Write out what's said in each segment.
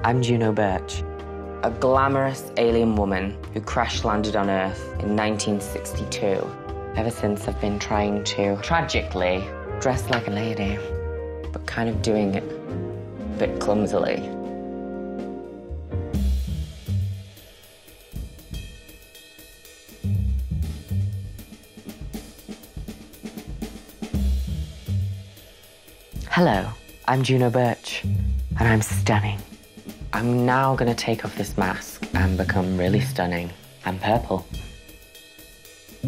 I'm Juno Birch, a glamorous alien woman who crash-landed on Earth in 1962. Ever since, I've been trying to, tragically, dress like a lady, but kind of doing it a bit clumsily. Hello, I'm Juno Birch, and I'm stunning. I'm now gonna take off this mask and become really stunning. I'm purple.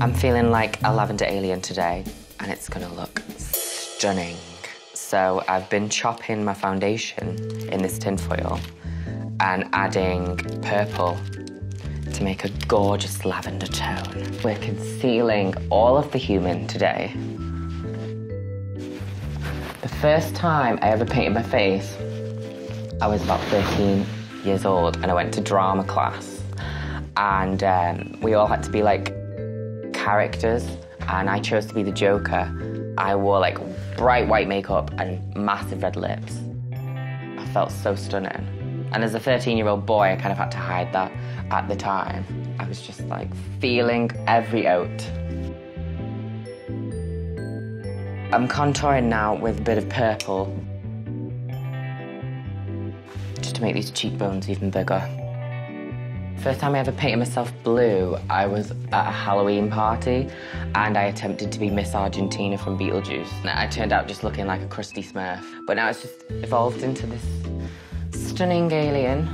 I'm feeling like a lavender alien today, and it's gonna look stunning. So I've been chopping my foundation in this tinfoil and adding purple to make a gorgeous lavender tone. We're concealing all of the human today. The first time I ever painted my face, I was about 13 years old, and I went to drama class. And we all had to be like characters, and I chose to be the Joker. I wore like bright white makeup and massive red lips. I felt so stunning. And as a 13-year-old boy, I kind of had to hide that at the time. I was just like feeling every oat. I'm contouring now with a bit of purple, just to make these cheekbones even bigger. First time I ever painted myself blue, I was at a Halloween party, and I attempted to be Miss Argentina from Beetlejuice. I turned out just looking like a crusty Smurf, but now it's just evolved into this stunning alien.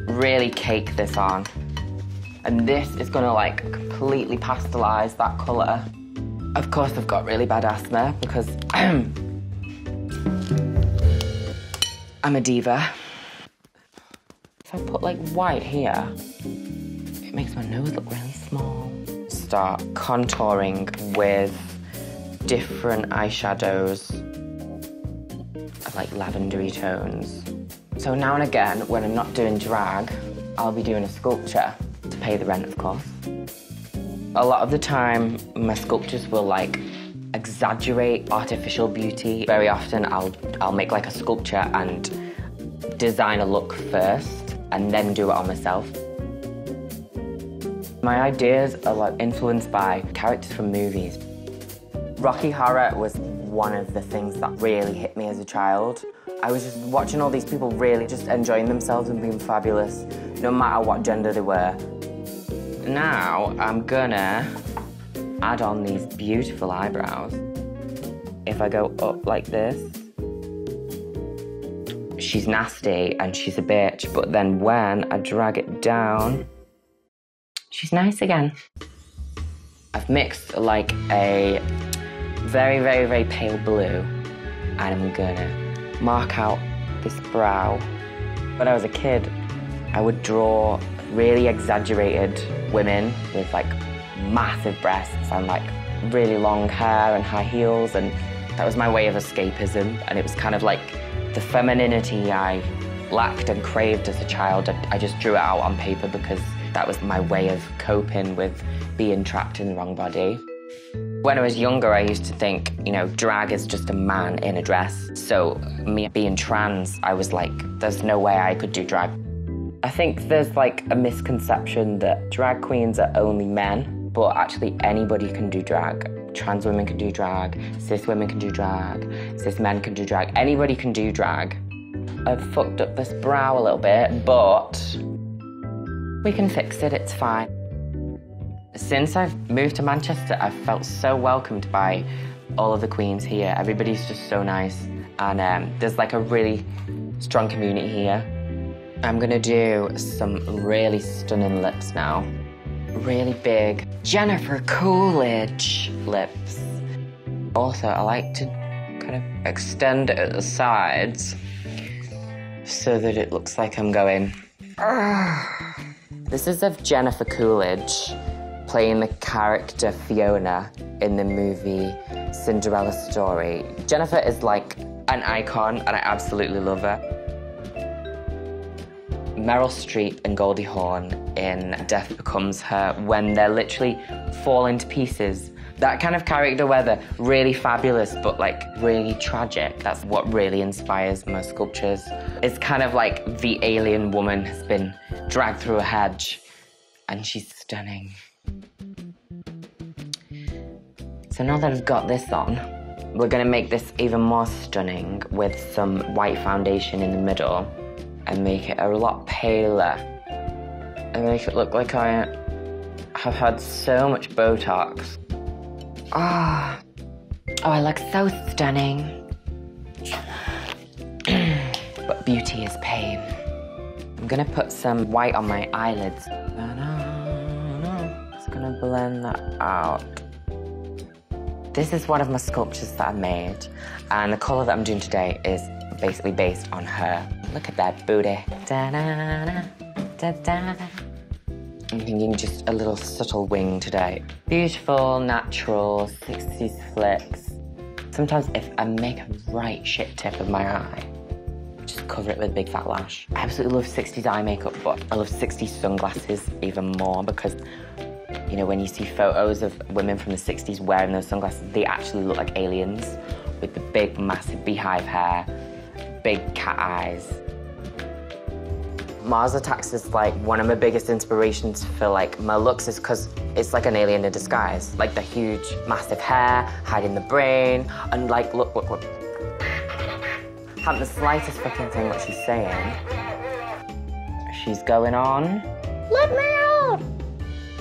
Really cake this on. And this is gonna like completely pastelize that color. Of course, I've got really bad asthma because I'm a diva. If I put like white here, it makes my nose look really small. Start contouring with different eyeshadows of like lavendery tones. So now and again, when I'm not doing drag, I'll be doing a sculpture to pay the rent, of course. A lot of the time, my sculptures will like exaggerate artificial beauty. Very often, I'll make like a sculpture and design a look first, and then do it on myself. My ideas are like influenced by characters from movies. Rocky Horror was one of the things that really hit me as a child. I was just watching all these people really just enjoying themselves and being fabulous, no matter what gender they were. Now I'm gonna add on these beautiful eyebrows. If I go up like this, she's nasty and she's a bitch, but then when I drag it down, she's nice again. I've mixed like a very, very, very pale blue, and I'm gonna mark out this brow. When I was a kid, I would draw really exaggerated women with like massive breasts and like really long hair and high heels, and that was my way of escapism. And it was kind of like the femininity I lacked and craved as a child. I just drew it out on paper because that was my way of coping with being trapped in the wrong body. When I was younger, I used to think, you know, drag is just a man in a dress. So me being trans, I was like, there's no way I could do drag. I think there's like a misconception that drag queens are only men, but actually anybody can do drag. Trans women can do drag, cis women can do drag, cis men can do drag, anybody can do drag. I've fucked up this brow a little bit, but we can fix it, it's fine. Since I've moved to Manchester, I've felt so welcomed by all of the queens here. Everybody's just so nice, and there's like a really strong community here. I'm gonna do some really stunning lips now. Really big Jennifer Coolidge lips. Also, I like to kind of extend it at the sides so that it looks like I'm going. Argh. This is of Jennifer Coolidge playing the character Fiona in the movie Cinderella Story. Jennifer is like an icon, and I absolutely love her. Meryl Streep and Goldie Hawn in Death Becomes Her, when they're literally falling to pieces That kind of character where they're really fabulous but like really tragic, that's what really inspires my sculptures. It's kind of like the alien woman has been dragged through a hedge and she's stunning. So now that I've got this on, we're gonna make this even more stunning with some white foundation in the middle and make it a lot paler and make it look like I have had so much Botox. Oh, I look so stunning. But beauty is pain. I'm gonna put some white on my eyelids. Just gonna blend that out. This is one of my sculptures that I made, and the colour that I'm doing today is basically based on her. Look at that booty. Da-da-da-da-da. I'm thinking just a little subtle wing today. Beautiful, natural, 60s flicks. Sometimes if I make a right shit tip of my eye, just cover it with a big fat lash. I absolutely love 60s eye makeup, but I love 60s sunglasses even more because, you know, when you see photos of women from the 60s wearing those sunglasses, they actually look like aliens with the big, massive beehive hair, big cat eyes. Mars Attacks is like one of my biggest inspirations for like my looks is because it's like an alien in disguise. Like the huge, massive hair, hiding the brain, and like, look. Haven't the slightest fucking thing what she's saying. She's going on. Let me out!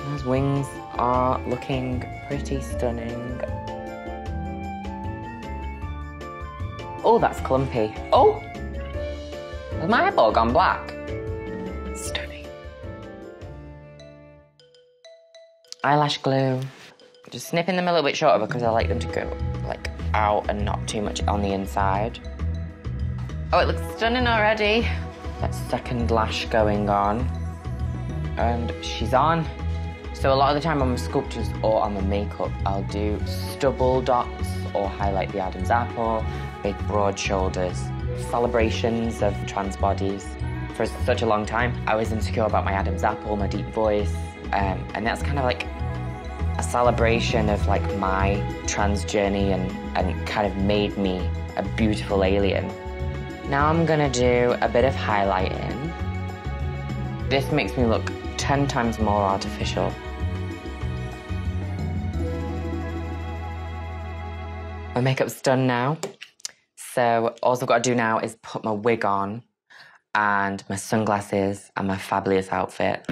Those wings are looking pretty stunning. Oh, that's clumpy. Oh! Has my eyeball gone black? Stunning. Eyelash glue. Just snipping them a little bit shorter because I like them to go like out and not too much on the inside. Oh, it looks stunning already. That second lash going on. And she's on. So a lot of the time on my sculptures or on my makeup, I'll do stubble dots or highlight the Adam's apple, big broad shoulders, celebrations of trans bodies. For such a long time, I was insecure about my Adam's apple, my deep voice, and that's kind of like a celebration of like my trans journey and kind of made me a beautiful alien. Now I'm gonna do a bit of highlighting. This makes me look 10 times more artificial. My makeup's done now. So all I've got to do now is put my wig on and my sunglasses and my fabulous outfit.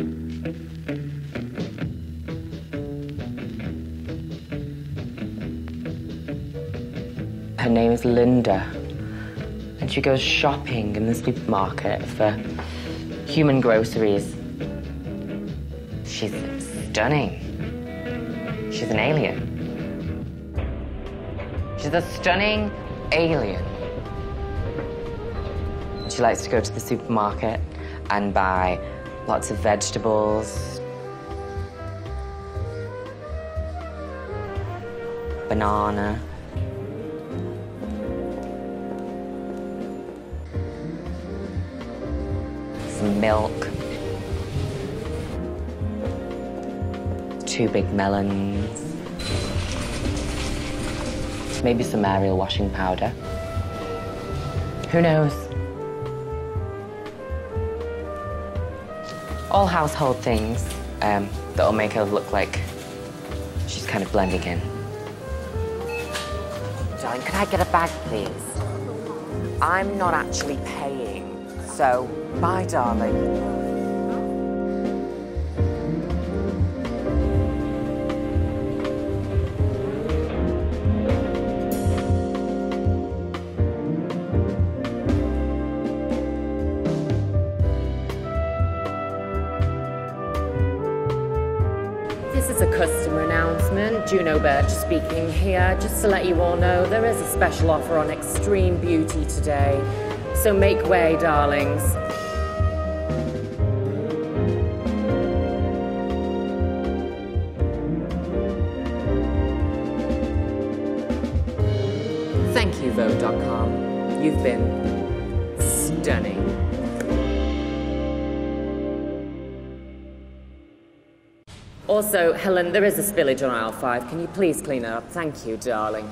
Her name is Linda, and she goes shopping in the supermarket for human groceries. She's stunning. She's an alien. She's a stunning alien. She likes to go to the supermarket and buy lots of vegetables, banana, some milk, 2 big melons, maybe some Ariel washing powder. Who knows? All household things that'll make her look like she's kind of blending in. Darling, could I get a bag, please? I'm not actually paying, so bye, darling. This is a customer announcement. Juno Birch speaking here. Just to let you all know, there is a special offer on Extreme Beauty today. So make way, darlings. Thank you, Vogue.com. You've been stunning. Also, Helen, there is a spillage on aisle 5. Can you please clean it up? Thank you, darling.